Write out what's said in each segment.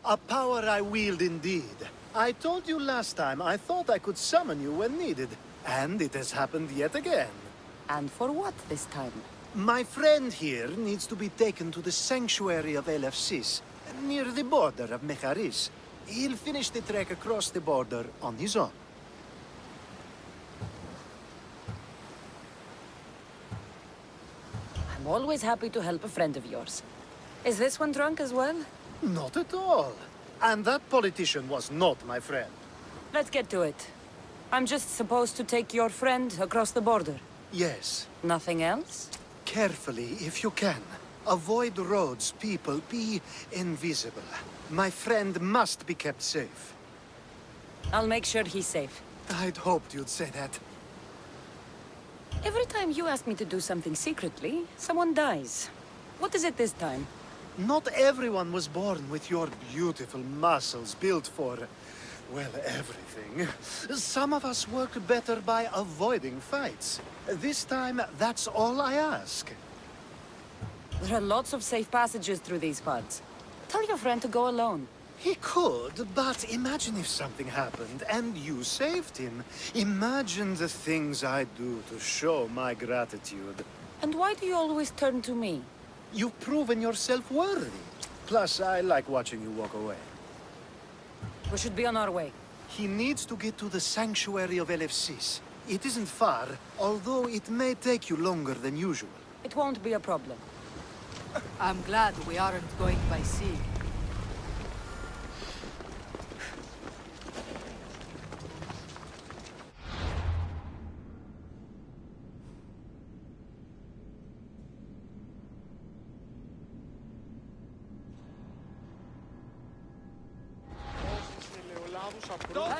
A power I wield indeed. I told you last time I thought I could summon you when needed. And it has happened yet again. And for what this time? My friend here needs to be taken to the sanctuary of Elefsis, near the border of Mecharis. He'll finish the trek across the border on his own. I'm always happy to help a friend of yours. Is this one drunk as well? Not at all. And that politician was not my friend. Let's get to it. I'm just supposed to take your friend across the border. Yes. Nothing else? Carefully, if you can. Avoid roads, people, be invisible. My friend must be kept safe. I'll make sure he's safe. I'd hoped you'd say that. Every time you ask me to do something secretly, someone dies. What is it this time? Not everyone was born with your beautiful muscles built for, well, everything. Some of us work better by avoiding fights. This time, that's all I ask. There are lots of safe passages through these pods. Tell your friend to go alone. He could, but imagine if something happened and you saved him. Imagine the things I'd do to show my gratitude. And why do you always turn to me? You've proven yourself worthy. Plus, I like watching you walk away. We should be on our way. He needs to get to the sanctuary of Elefsis. It isn't far, although it may take you longer than usual. It won't be a problem. I'm glad we aren't going by sea.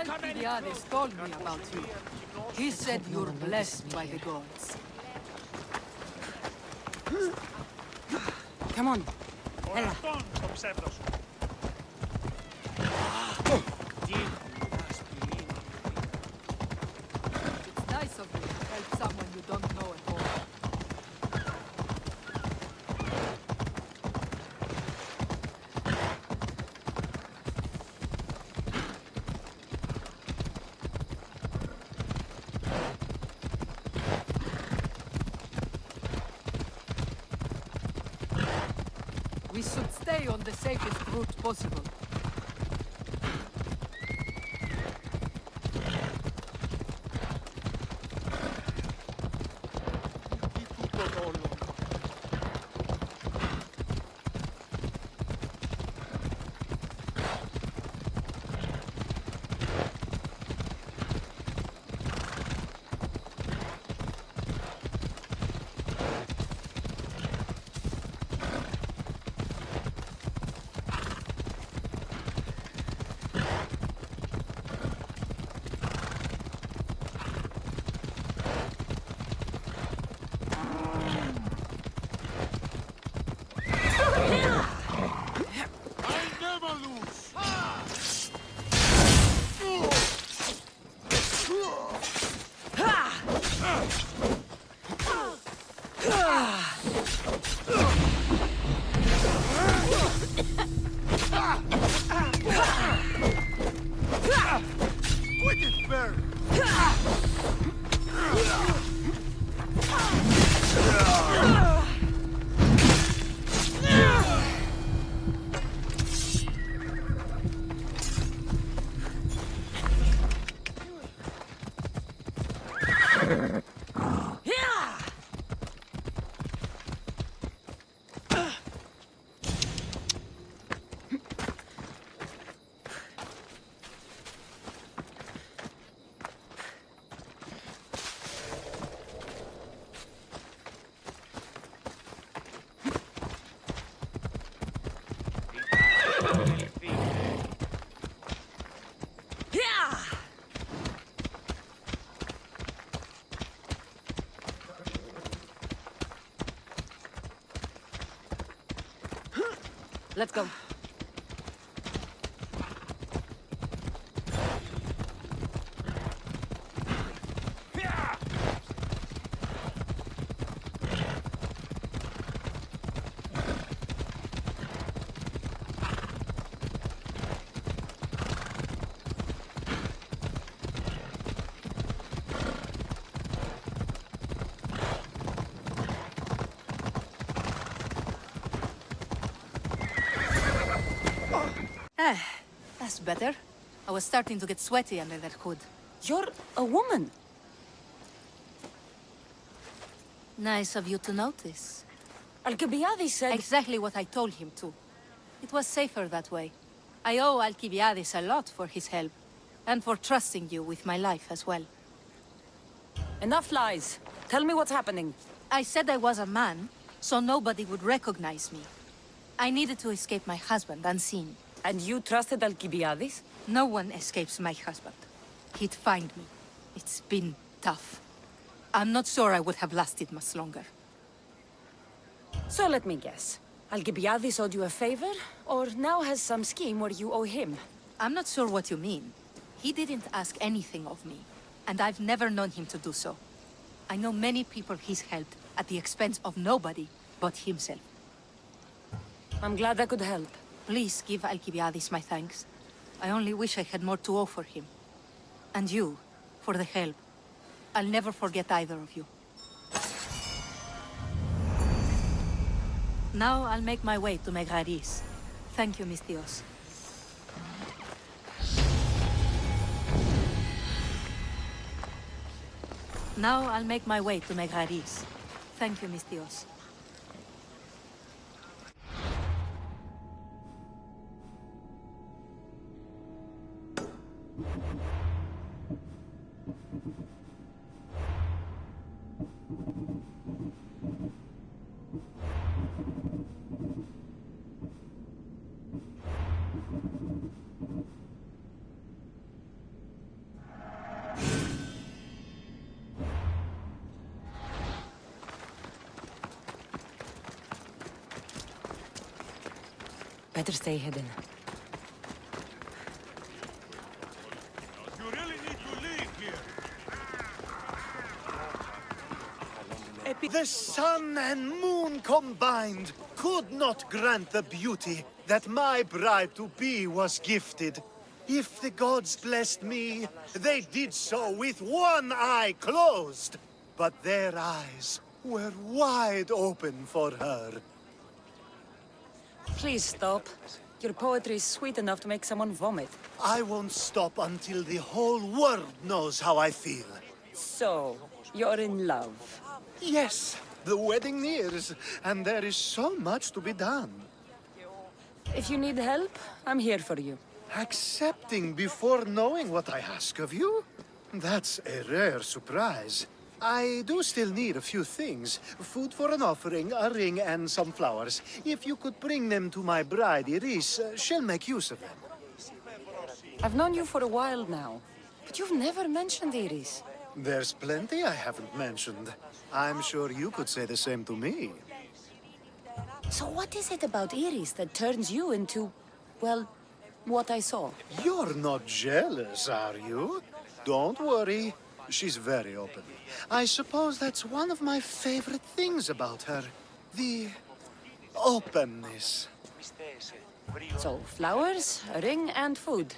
Alcibiades told me about you. He said you're blessed by the gods. Come on. Έλα. It's nice of you to help someone you don't know at all. We should stay on the safest route possible. Let's go. Ah, that's better. I was starting to get sweaty under that hood. You're a woman. Nice of you to notice. Alcibiades said... Exactly what I told him to. It was safer that way. I owe Alcibiades a lot for his help, and for trusting you with my life as well. Enough lies. Tell me what's happening. I said I was a man, so nobody would recognize me. I needed to escape my husband unseen. And you trusted Alcibiades? No one escapes my husband. He'd find me. It's been tough. I'm not sure I would have lasted much longer. So let me guess. Alcibiades owed you a favor, or now has some scheme where you owe him? I'm not sure what you mean. He didn't ask anything of me, and I've never known him to do so. I know many people he's helped at the expense of nobody but himself. I'm glad I could help. Please give Alcibiades my thanks. I only wish I had more to offer him. And you, for the help. I'll never forget either of you. Now I'll make my way to Megaris. Thank you, Misthios. Now I'll make my way to Megaris. Thank you, Misthios. Better stay hidden. You really need to leave here. The sun and moon combined could not grant the beauty that my bride-to-be was gifted. If the gods blessed me, they did so with one eye closed. But their eyes were wide open for her. Please stop. Your poetry is sweet enough to make someone vomit. I won't stop until the whole world knows how I feel. So, you're in love. Yes, the wedding nears, and there is so much to be done. If you need help, I'm here for you. Accepting before knowing what I ask of you? That's a rare surprise. I do still need a few things. Food for an offering, a ring, and some flowers. If you could bring them to my bride, Iris, she'll make use of them. I've known you for a while now, but you've never mentioned Iris. There's plenty I haven't mentioned. I'm sure you could say the same to me. So what is it about Iris that turns you into, well, what I saw? You're not jealous, are you? Don't worry. She's very open. I suppose that's one of my favorite things about her. The openness. So, flowers, a ring, and food.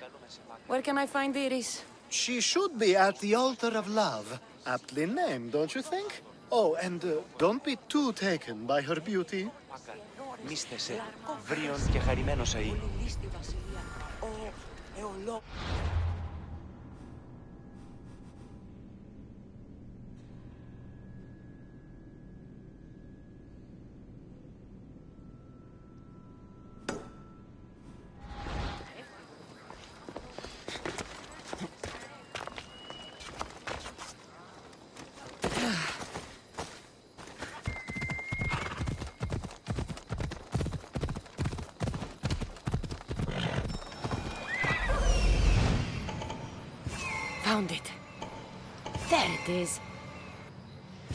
Where can I find Iris? She should be at the altar of love. Aptly named, don't you think? Oh, and don't be too taken by her beauty. Μίστεσαι, βρίον και χαρημένος αεί. Found it. There it is.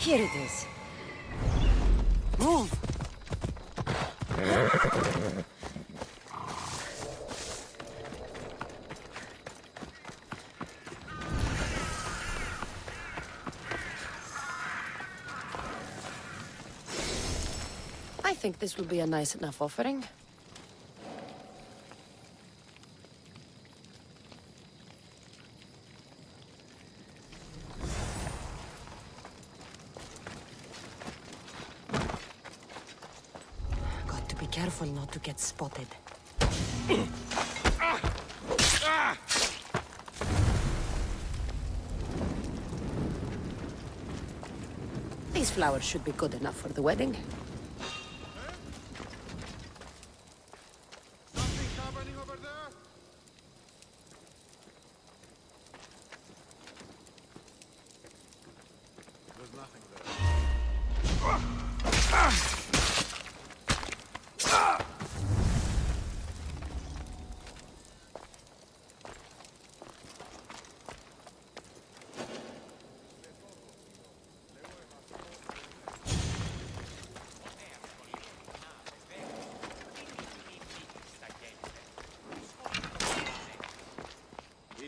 Here it is. Move! I think this will be a nice enough offering. Got to be careful not to get spotted. These flowers should be good enough for the wedding. Something happening over there? There's nothing there.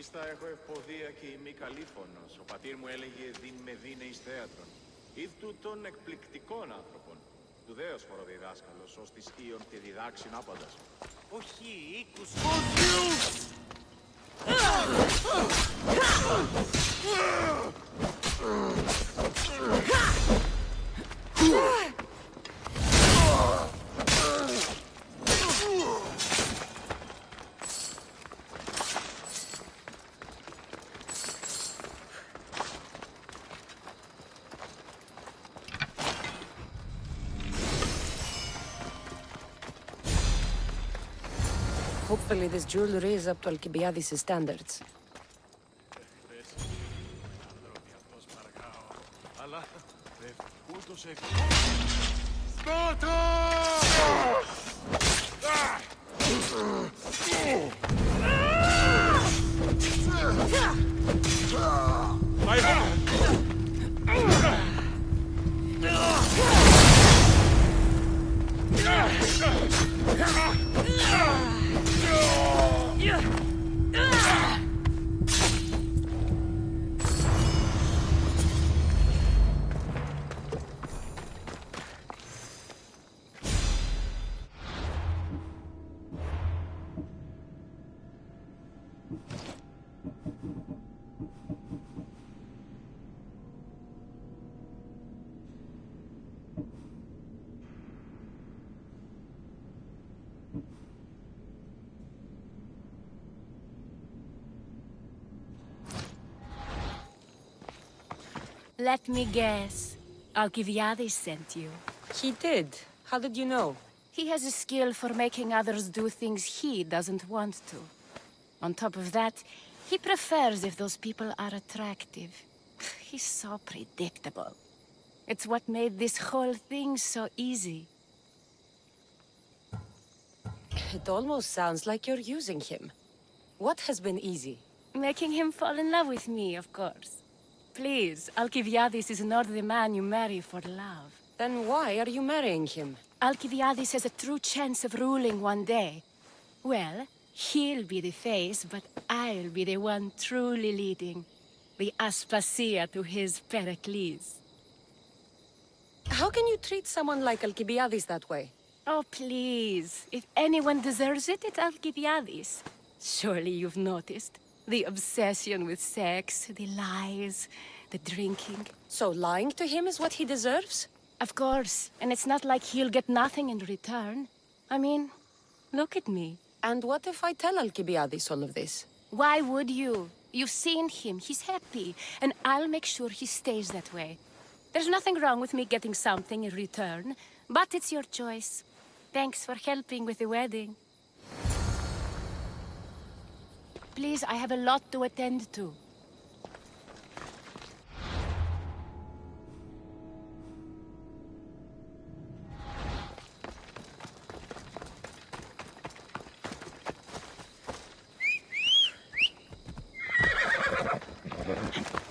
Ίστα έχω ευποδία και ημί καλήφωνος. Ο πατήρ μου έλεγε «Διν με δίνε εις θέατρον». Ιδ τούτων εκπληκτικών άνθρωπων. Του δέος χοροδιδάσκαλος, ως της Ιων και διδάξιν άπαντας. Όχι, οίκους. Hopefully this jewelry is up to Alcibiades' standards. Αλλά ούτως Σπάρτα! Let me guess. Alcibiades sent you. He did. How did you know? He has a skill for making others do things he doesn't want to. On top of that, he prefers if those people are attractive. He's so predictable. It's what made this whole thing so easy. It almost sounds like you're using him. What has been easy? Making him fall in love with me, of course. Please, Alcibiades is not the man you marry for love. Then why are you marrying him? Alcibiades has a true chance of ruling one day. Well, he'll be the face, but I'll be the one truly leading. The Aspasia to his Pericles. How can you treat someone like Alcibiades that way? Oh, please. If anyone deserves it, it's Alcibiades. Surely you've noticed. The obsession with sex, the lies, the drinking. So lying to him is what he deserves? Of course. And it's not like he'll get nothing in return. I mean, look at me. And what if I tell Alcibiades all of this? Why would you? You've seen him. He's happy. And I'll make sure he stays that way. There's nothing wrong with me getting something in return. But it's your choice. Thanks for helping with the wedding. Please, I have a lot to attend to.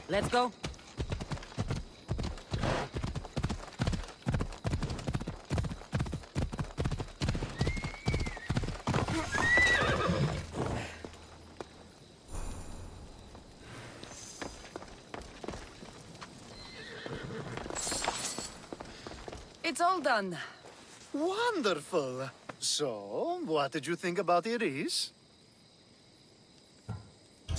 Let's go. It's all done. Wonderful. So, what did you think about Iris?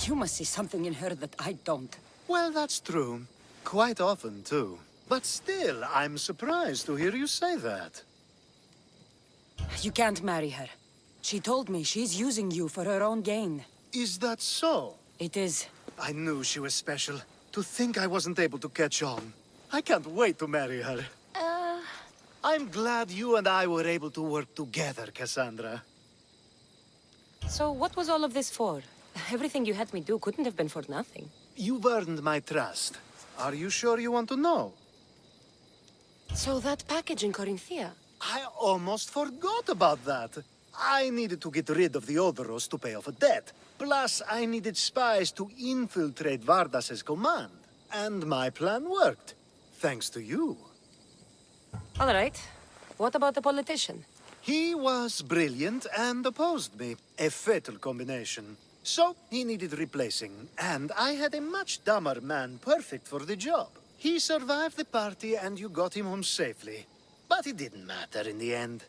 You must see something in her that I don't. Well, that's true. Quite often, too. But still, I'm surprised to hear you say that. You can't marry her. She told me she's using you for her own gain. Is that so? It is. I knew she was special. To think I wasn't able to catch on. I can't wait to marry her. I'm glad you and I were able to work together, Cassandra. So what was all of this for? Everything you had me do couldn't have been for nothing. You've earned my trust. Are you sure you want to know? So that package in Corinthia? I almost forgot about that. I needed to get rid of the Odoros to pay off a debt. Plus, I needed spies to infiltrate Vardas's command. And my plan worked. Thanks to you. All right. What about the politician? He was brilliant and opposed me. A fatal combination. So, he needed replacing. And I had a much dumber man perfect for the job. He survived the party and you got him home safely. But it didn't matter in the end.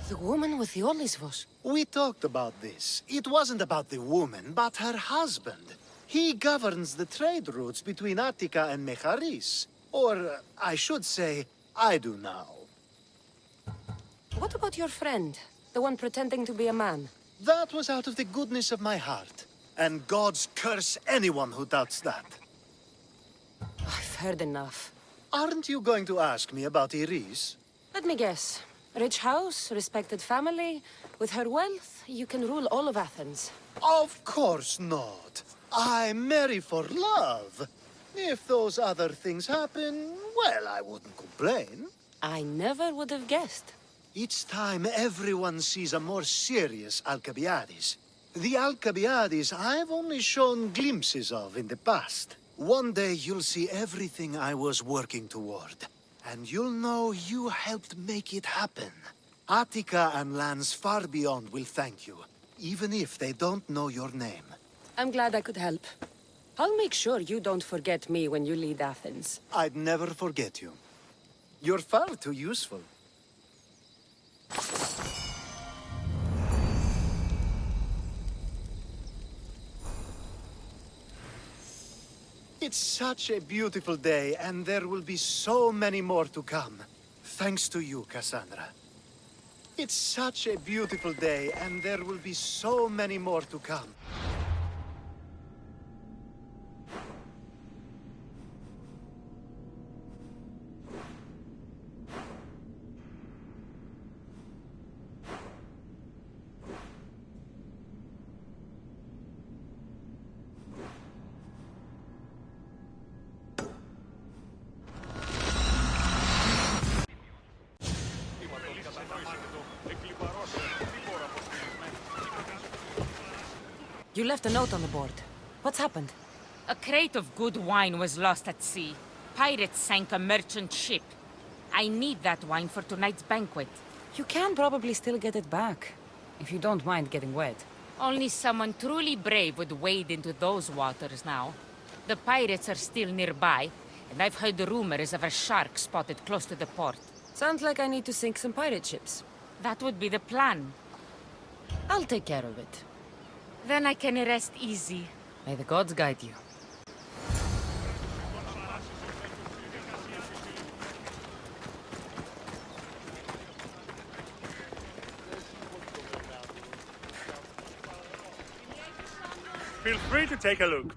The woman with the Olisvos. We talked about this. It wasn't about the woman, but her husband. He governs the trade routes between Attica and Mecharis. Or, I should say, I do now. What about your friend? The one pretending to be a man? That was out of the goodness of my heart. And gods curse anyone who doubts that. I've heard enough. Aren't you going to ask me about Iris? Let me guess. Rich house, respected family. With her wealth, you can rule all of Athens. Of course not. I marry for love. If those other things happen, well, I wouldn't complain. I never would have guessed. Each time everyone sees a more serious Alcibiades. The Alcibiades I've only shown glimpses of in the past. One day you'll see everything I was working toward. And you'll know you helped make it happen. Attica and lands far beyond will thank you, even if they don't know your name. I'm glad I could help. I'll make sure you don't forget me when you lead Athens. I'd never forget you. You're far too useful. It's such a beautiful day, and there will be so many more to come. Thanks to you, Cassandra. It's such a beautiful day, and there will be so many more to come. You left a note on the board. What's happened? A crate of good wine was lost at sea. Pirates sank a merchant ship. I need that wine for tonight's banquet. You can probably still get it back, if you don't mind getting wet. Only someone truly brave would wade into those waters now. The pirates are still nearby, and I've heard rumors of a shark spotted close to the port. Sounds like I need to sink some pirate ships. That would be the plan. I'll take care of it. Then I can rest easy. May the gods guide you. Feel free to take a look.